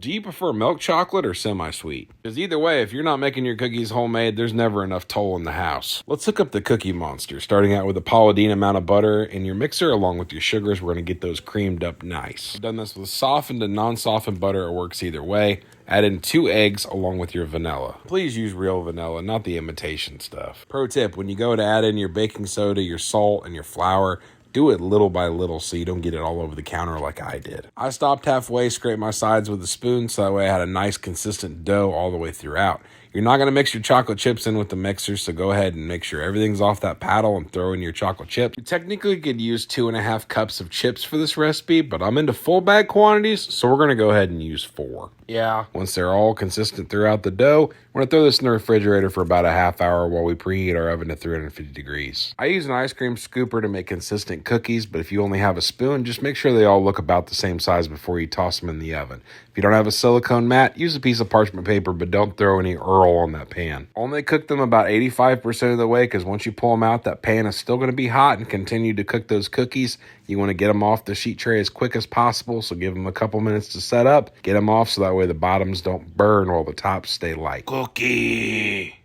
Do you prefer milk chocolate or semi-sweet? Because either way, if you're not making your cookies homemade, there's never enough toll in the house. Let's hook up the Cookie Monster, starting out with a Paula Deen amount of butter in your mixer along with your sugars. We're going to get those creamed up nice. I've done this with softened and non-softened butter. It works either way. Add in 2 eggs along with your vanilla. Please use real vanilla, not the imitation stuff. Pro tip, when you go to add in your baking soda, your salt, and your flour, do it little by little so you don't get it all over the counter like I did. I stopped halfway, scraped my sides with a spoon so that way I had a nice consistent dough all the way throughout. You're not going to mix your chocolate chips in with the mixer, so go ahead and make sure everything's off that paddle and throw in your chocolate chips. You technically could use 2.5 cups of chips for this recipe, but I'm into full bag quantities, so we're going to go ahead and use 4. Yeah, once they're all consistent throughout the dough, we're going to throw this in the refrigerator for about a half hour while we preheat our oven to 350 degrees. I use an ice cream scooper to make consistent cookies, but if you only have a spoon, just make sure they all look about the same size before you toss them in the oven. If you don't have a silicone mat, use a piece of parchment paper, but don't throw any Earl on that pan. Only cook them about 85% of the way, because once you pull them out, that pan is still going to be hot and continue to cook those cookies. You want to get them off the sheet tray as quick as possible, so give them a couple minutes to set up. Get them off so that way the bottoms don't burn while the tops stay light. Cookie!